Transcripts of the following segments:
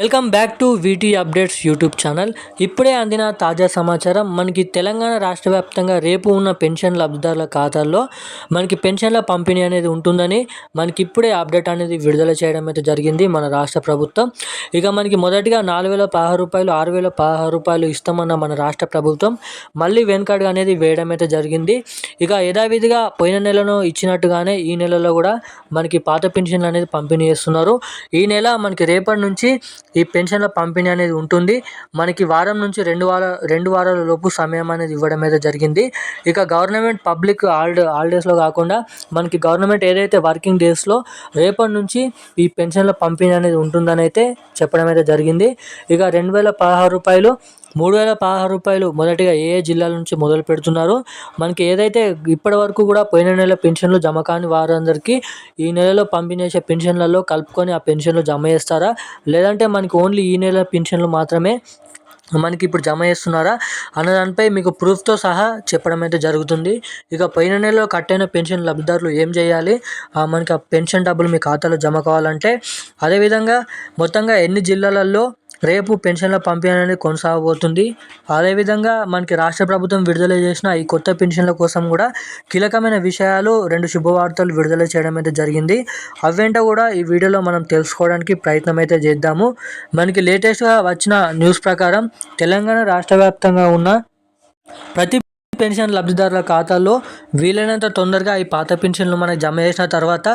Welcome back to వీటీ updates YouTube channel. ఇప్పుడే అందిన తాజా సమాచారం. మనకి తెలంగాణ రాష్ట్ర వ్యాప్తంగా రేపు ఉన్న పెన్షన్ లబ్ధిదారుల ఖాతాల్లో మనకి పెన్షన్ల పంపిణీ అనేది ఉంటుందని మనకి ఇప్పుడే అప్డేట్ అనేది విడుదల చేయడం అయితే జరిగింది మన రాష్ట్ర ప్రభుత్వం. ఇక మనకి మొదటిగా 4,016 రూపాయలు, 6,016 రూపాయలు ఇస్తామన్న మన రాష్ట్ర ప్రభుత్వం మళ్ళీ వెనుకడుగు అనేది వేయడం అయితే జరిగింది. ఇక యథావిధిగా పోయిన నెలలో ఇచ్చినట్టుగానే ఈ నెలలో కూడా మనకి పాత పెన్షన్లు అనేది పంపిణీ చేస్తున్నారు. ఈ నెల మనకి రేపటి నుంచి ఈ పెన్షన్ల పంపిణీ అనేది ఉంటుంది. మనకి వారం నుంచి రెండు వారాల లోపు సమయం అనేది ఇవ్వడం అయితే జరిగింది. ఇక గవర్నమెంట్ పబ్లిక్ హాలిడేస్లో కాకుండా మనకి గవర్నమెంట్ ఏదైతే వర్కింగ్ డేస్లో రేపటి నుంచి ఈ పెన్షన్ల పంపిణీ అనేది ఉంటుందని అయితే చెప్పడం అయితే జరిగింది. ఇక 2,016 రూపాయలు, 3,016 రూపాయలు మొదటిగా ఏ జిల్లాల నుంచి మొదలు పెడుతున్నారు. మనకి ఏదైతే ఇప్పటి వరకు కూడా పోయిన నెల పెన్షన్లు జమ కాని వారందరికీ ఈ నెలలో పంపిణీ చేసే పెన్షన్లలో కలుపుకొని ఆ పెన్షన్లు జమ చేస్తారా, లేదంటే మనకి ఓన్లీ ఈ నెల పెన్షన్లు మాత్రమే మనకి ఇప్పుడు జమ చేస్తున్నారా అన్న దానిపై మీకు ప్రూఫ్తో సహా చెప్పడం అయితే జరుగుతుంది. ఇక పోయిన నెలలో కట్టైన పెన్షన్ లబ్ధిదారులు ఏం చేయాలి, మనకి ఆ పెన్షన్ డబ్బులు మీ ఖాతాలో జమ కావాలంటే, అదేవిధంగా మొత్తంగా ఎన్ని జిల్లాలలో రేపు పెన్షన్ల పంపిణీ అనేది కొనసాగబోతుంది. అదేవిధంగా మనకి రాష్ట్ర ప్రభుత్వం విడుదల చేసిన ఈ కొత్త పెన్షన్ల కోసం కూడా కీలకమైన విషయాలు, 2 శుభవార్తలు విడుదల చేయడం అయితే జరిగింది. అవేంటో కూడా ఈ వీడియోలో మనం తెలుసుకోవడానికి ప్రయత్నం అయితే చేద్దాము. మనకి లేటెస్ట్గా వచ్చిన న్యూస్ ప్రకారం తెలంగాణ రాష్ట్ర వ్యాప్తంగా ఉన్న ప్రతి పెన్షన్ లబ్ధిదారుల ఖాతాల్లో వీలైనంత తొందరగా ఈ పాత పెన్షన్లు మనకు జమ చేసిన తర్వాత,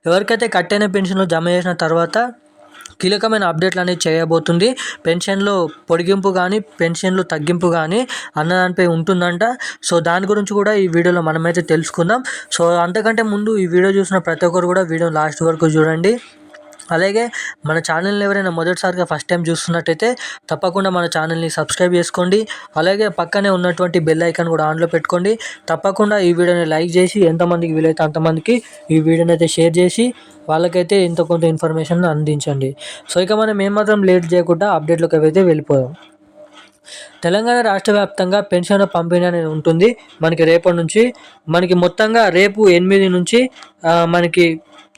ఎవరికైతే కట్టైన పెన్షన్లు జమ చేసిన తర్వాత కీలకమైన అప్డేట్లు అనేది చేయబోతుంది. పెన్షన్లో పొడిగింపు కానీ, పెన్షన్లు తగ్గింపు కానీ అన్నదానిపై ఉంటుందంట. సో దాని గురించి కూడా ఈ వీడియోలో మనమైతే తెలుసుకుందాం. సో అంతకంటే ముందు ఈ వీడియో చూసిన ప్రతి ఒక్కరు కూడా వీడియో లాస్ట్ వరకు చూడండి. అలాగే మన ఛానల్ని ఎవరైనా మొదటిసారిగా ఫస్ట్ టైం చూస్తున్నట్టయితే తప్పకుండా మన ఛానల్ని సబ్స్క్రైబ్ చేసుకోండి. అలాగే పక్కనే ఉన్నటువంటి బెల్ ఐకాన్ కూడా ఆన్లో పెట్టుకోండి. తప్పకుండా ఈ వీడియోని లైక్ చేసి ఎంతమందికి వీలైతే అంతమందికి ఈ వీడియోని అయితే షేర్ చేసి వాళ్ళకైతే ఇంత కొంత ఇన్ఫర్మేషన్ అందించండి. సో ఇక మనం ఏమాత్రం లేట్ చేయకుండా అప్డేట్లోకి అయితే వెళ్ళిపోదాం. తెలంగాణ రాష్ట్ర వ్యాప్తంగా పెన్షన్ పంపిణీ అనేది ఉంటుంది. మనకి రేపటి నుంచి మనకి మొత్తంగా రేపు 8 నుంచి మనకి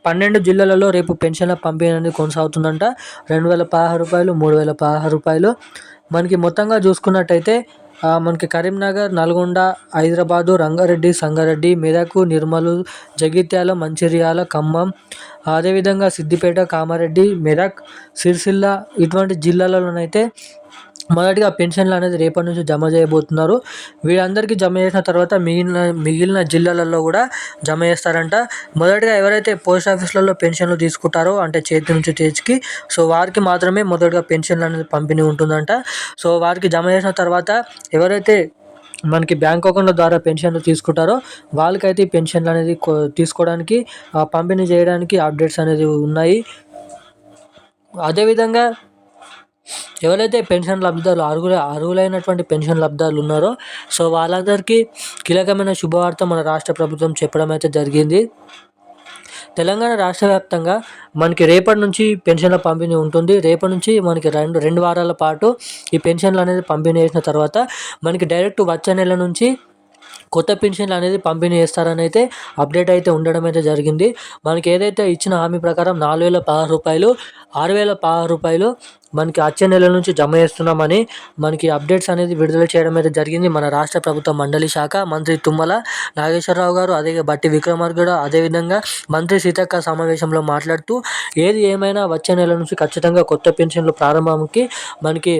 12 జిల్లాలలో రేపు పెన్షన్ల పంపిణీ అనేది కొనసాగుతుందంట. 2,016 రూపాయలు, 3,016 రూపాయలు. మనకి మొత్తంగా చూసుకున్నట్టయితే మనకి కరీంనగర్, నల్గొండ, హైదరాబాదు, రంగారెడ్డి, సంగారెడ్డి, మెదక్, నిర్మల్, జగిత్యాల, మంచిర్యాల, ఖమ్మం, అదేవిధంగా సిద్దిపేట, కామారెడ్డి, మెదక్, సిరిసిల్ల ఇటువంటి జిల్లాలలోనైతే మొదటిగా పెన్షన్లు అనేది రేపటి నుంచి జమ చేయబోతున్నారు. వీళ్ళందరికీ జమ చేసిన తర్వాత మిగిలిన జిల్లాలలో కూడా జమ చేస్తారంట. మొదటిగా ఎవరైతే పోస్ట్ ఆఫీసులలో పెన్షన్లు తీసుకుంటారో, అంటే చేతి నుంచి చేతికి, సో వారికి మాత్రమే మొదటిగా పెన్షన్లు అనేది పంపిణీ ఉంటుందంట. సో వారికి జమ చేసిన తర్వాత ఎవరైతే మనకి బ్యాంక్ అకౌంట్ల ద్వారా పెన్షన్లు తీసుకుంటారో వాళ్ళకైతే ఈ పెన్షన్లు అనేది తీసుకోవడానికి, పంపిణీ చేయడానికి అప్డేట్స్ అనేది ఉన్నాయి. అదేవిధంగా ఎవరైతే పెన్షన్ లబ్ధిదారులు అర్హులైనటువంటి పెన్షన్ లబ్ధిదారులు ఉన్నారో సో వాళ్ళందరికీ కీలకమైన శుభవార్త మన రాష్ట్ర ప్రభుత్వం చెప్పడం అయితే జరిగింది. తెలంగాణ రాష్ట్ర వ్యాప్తంగా మనకి రేపటి నుంచి పెన్షన్ల పంపిణీ ఉంటుంది. రేపటి నుంచి మనకి రెండు వారాల పాటు ఈ పెన్షన్లు అనేది పంపిణీ చేసిన తర్వాత మనకి డైరెక్ట్ వచ్చే నెల నుంచి కొత్త పెన్షన్లు అనేది పంపిణీ చేస్తారని అయితే అప్డేట్ అయితే ఉండడం అయితే జరిగింది. మనకి ఏదైతే ఇచ్చిన హామీ ప్రకారం 4,016 రూపాయలు, 6,016 రూపాయలు మనకి వచ్చే నెల నుంచి జమ చేస్తున్నామని మనకి అప్డేట్స్ అనేది విడుదల చేయడం అయితే జరిగింది మన రాష్ట్ర ప్రభుత్వ మండలి శాఖ మంత్రి తుమ్మల నాగేశ్వరరావు గారు, అదే బట్టి విక్రమార్కుడు, అదేవిధంగా మంత్రి సీతక్క సమావేశంలో మాట్లాడుతూ ఏది ఏమైనా వచ్చే నెల నుంచి ఖచ్చితంగా కొత్త పెన్షన్లు ప్రారంభంకి మనకి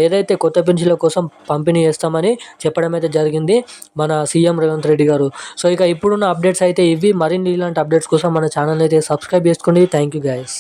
ఏదైతే కొత్త పెన్షన్ల కోసం పంపిణీ చేస్తామని చెప్పడం అయితే జరిగింది మన సీఎం రేవంత్ రెడ్డి గారు. సో ఇక ఇప్పుడున్న అప్డేట్స్ అయితే ఇవి. మరిన్ని ఇలాంటి అప్డేట్స్ కోసం మన ఛానల్ అయితే సబ్స్క్రైబ్ చేసుకోండి. Thank you guys.